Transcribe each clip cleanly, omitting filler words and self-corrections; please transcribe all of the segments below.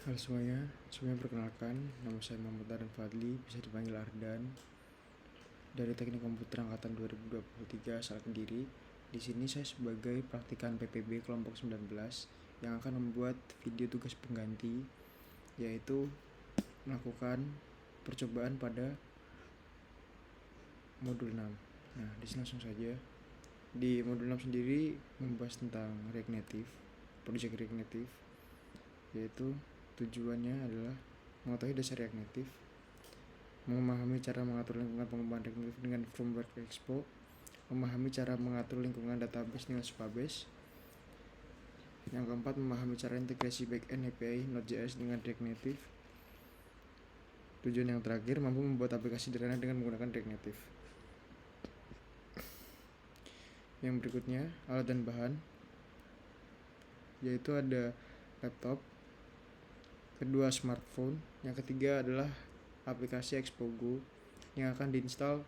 Halo semuanya perkenalkan, nama saya Muhammad Ardan Fadli, bisa dipanggil Ardan, dari Teknik Komputer Angkatan 2023 asal Kediri. Di sini saya sebagai praktikan PPB kelompok 19 yang akan membuat video tugas pengganti, yaitu melakukan percobaan pada modul 6. Nah, di sini langsung saja. Di modul 6 sendiri membahas tentang React Native, project React Native, yaitu tujuannya adalah mengetahui dasar React Native, memahami cara mengatur lingkungan pengembangan React Native dengan framework Expo, memahami cara mengatur lingkungan database dengan Supabase. Yang keempat, memahami cara integrasi backend API Node.js dengan React Native. Tujuan yang terakhir, mampu membuat aplikasi sederhana dengan menggunakan React Native. Yang berikutnya, alat dan bahan, yaitu ada laptop, kedua smartphone, yang ketiga adalah aplikasi Expo Go yang akan diinstal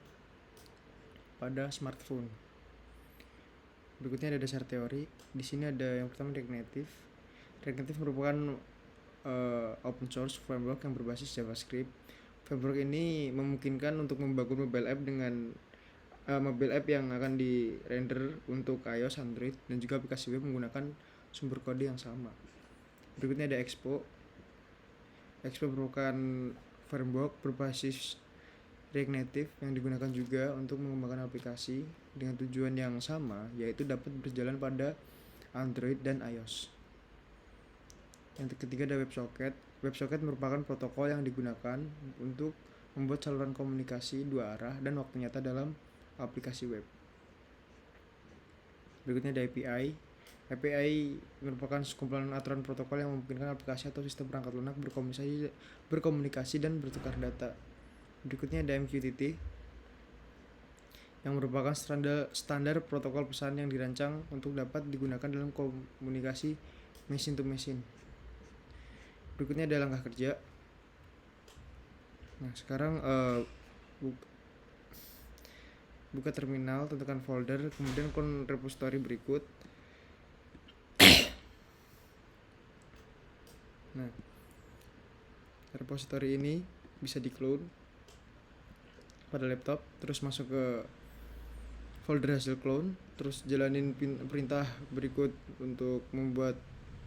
pada smartphone. Berikutnya ada dasar teori. Di sini ada yang pertama React Native. React Native merupakan open source framework yang berbasis JavaScript. Framework ini memungkinkan untuk membangun mobile app dengan mobile app yang akan di render untuk iOS, Android, dan juga aplikasi web menggunakan sumber kode yang sama. Berikutnya ada Expo. Expo merupakan framework berbasis React Native yang digunakan juga untuk mengembangkan aplikasi dengan tujuan yang sama, yaitu dapat berjalan pada Android dan iOS. Yang ketiga ada WebSocket. WebSocket merupakan protokol yang digunakan untuk membuat saluran komunikasi dua arah dan waktu nyata dalam aplikasi web. Berikutnya ada API. API merupakan sekumpulan aturan protokol yang memungkinkan aplikasi atau sistem perangkat lunak berkomunikasi dan bertukar data. Berikutnya ada MQTT, yang merupakan standar protokol pesan yang dirancang untuk dapat digunakan dalam komunikasi machine to machine. Berikutnya ada langkah kerja. Nah, sekarang buka terminal, tentukan folder, kemudian repository berikut. Nah, repository ini bisa di-clone pada laptop, terus masuk ke folder hasil clone, terus jalanin perintah berikut untuk membuat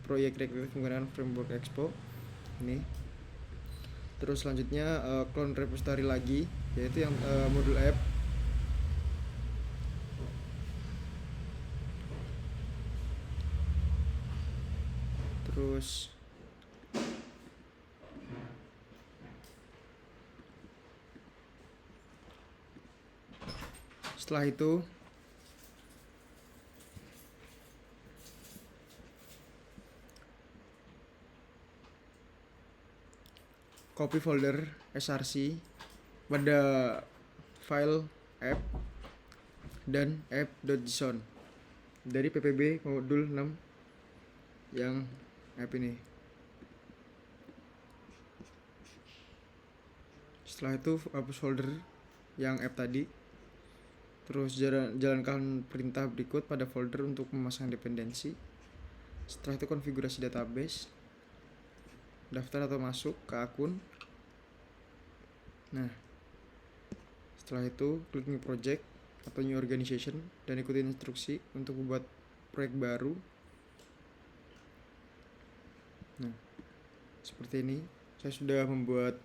proyek React Native menggunakan framework Expo ini. Terus selanjutnya clone repository lagi, yaitu yang modul app. Terus setelah itu copy folder src pada file app dan app.json dari PPB modul 6 yang app ini. Setelah itu hapus folder yang app tadi, terus jalankan perintah berikut pada folder untuk memasang dependensi. Setelah itu konfigurasi database, daftar atau masuk ke akun. Nah, setelah itu klik new project atau new organization dan ikuti instruksi untuk membuat proyek baru. Nah, seperti ini saya sudah membuat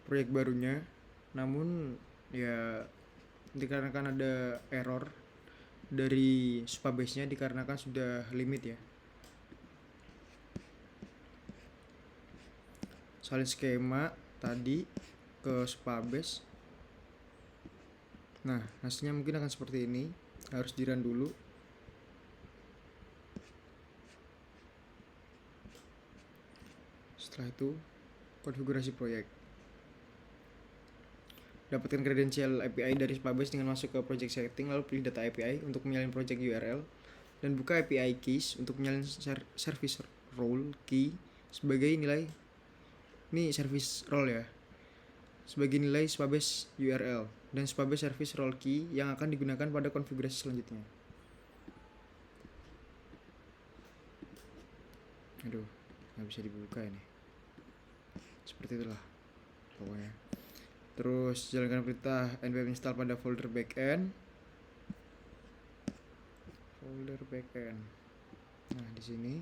proyek barunya, namun ya dikarenakan ada error dari Supabase-nya dikarenakan sudah limit ya. Salin skema tadi ke Supabase. Nah, hasilnya mungkin akan seperti ini. Harus di-run dulu. Setelah itu konfigurasi proyek. Dapatkan kredensial API dari Supabase dengan masuk ke project setting, lalu pilih data API untuk menyalin project URL dan buka API keys untuk menyalin service role key sebagai nilai. Ini service role ya, sebagai nilai Supabase URL dan Supabase service role key yang akan digunakan pada konfigurasi selanjutnya. nggak bisa dibuka ini, seperti itulah pokoknya. Terus jalankan perintah npm install pada folder backend. Nah di sini.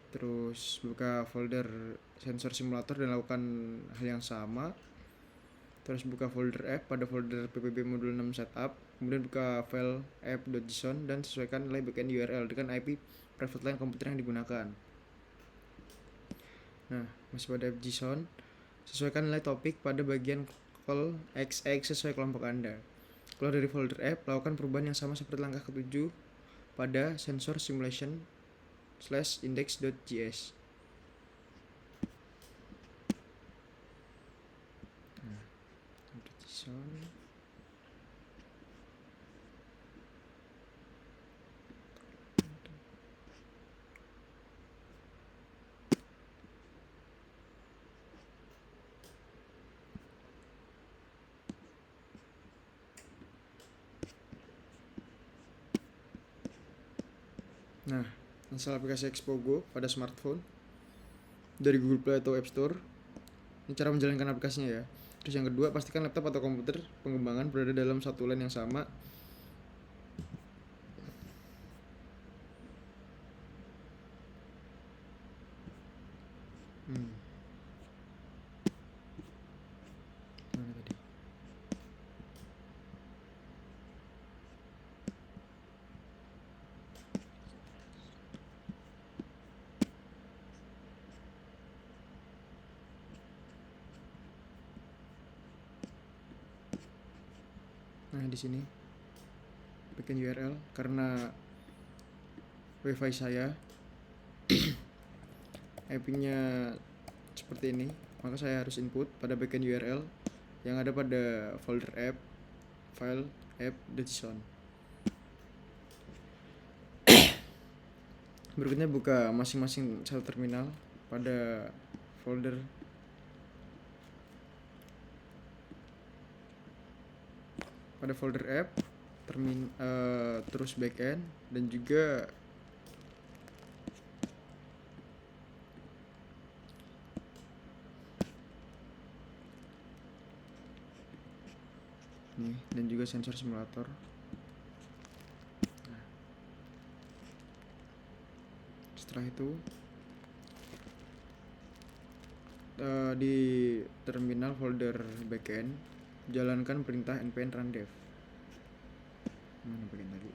Terus buka folder sensor simulator dan lakukan hal yang sama. Terus buka folder app pada folder ppb modul 6 setup. Kemudian buka file app.json dan sesuaikan nilai backend URL dengan IP private line komputer yang digunakan. Nah, masih pada app.json, sesuaikan nilai topik pada bagian call XX sesuai kelompok Anda. Kalau dari folder app, lakukan perubahan yang sama seperti langkah ke-7 pada sensor simulation /index.js. Nah, install aplikasi Expogo pada smartphone dari Google Play atau App Store. Ini cara menjalankan aplikasinya ya. Terus yang kedua, pastikan laptop atau komputer pengembangan berada dalam satu LAN yang sama. Mana tadi? Nah, di sini backend URL karena WiFi saya IP-nya seperti ini, maka saya harus input pada backend URL yang ada pada folder app file app.json. Berikutnya buka masing-masing satu terminal pada folder app, terus backend dan juga nih, dan juga sensor simulator. Nah, setelah itu di terminal folder backend jalankan perintah npm run dev. Mana bagian tadi?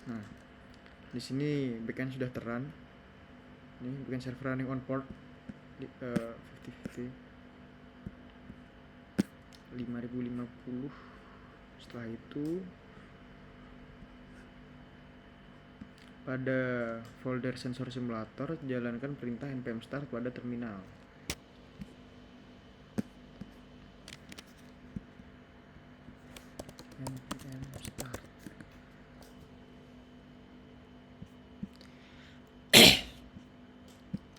Nah, di sini backend sudah terrun. Ini backend server running on port 5050 5050. Setelah itu pada folder sensor simulator jalankan perintah npm start pada terminal. npm start.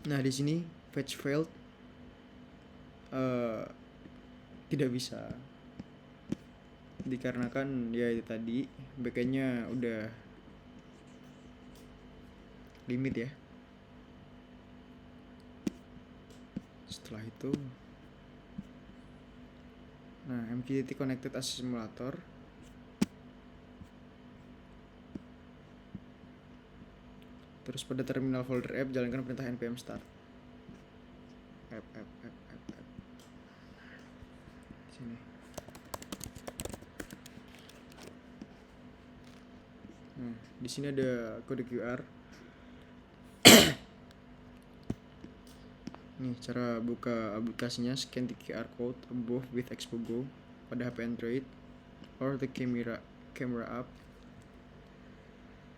Nah, di sini fetch failed tidak bisa dikarenakan ya itu tadi backendnya udah limit ya. Setelah itu MQTT connected as simulator. Terus pada terminal folder app jalankan perintah npm start app. Sini. Nah, di sini ada kode QR. Nih, cara buka aplikasinya, scan the QR code above with Expogo pada HP Android or the camera app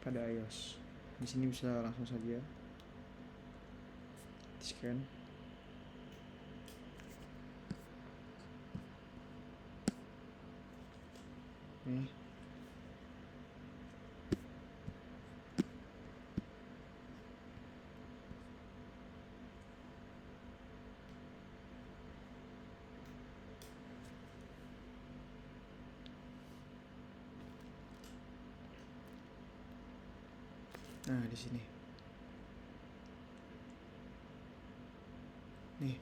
pada iOS. Di sini bisa langsung saja di scan. Nih. di sini. Nih,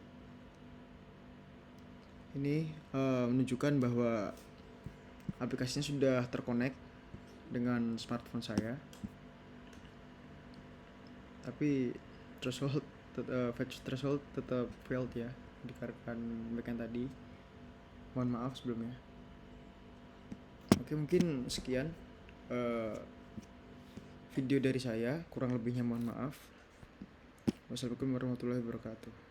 ini menunjukkan bahwa aplikasinya sudah terkonek dengan smartphone saya, tapi fetch threshold tetap failed ya, dikarenakan bagian tadi. Mohon maaf sebelumnya. Oke, mungkin sekian video dari saya, kurang lebihnya mohon maaf. Wassalamualaikum warahmatullahi wabarakatuh.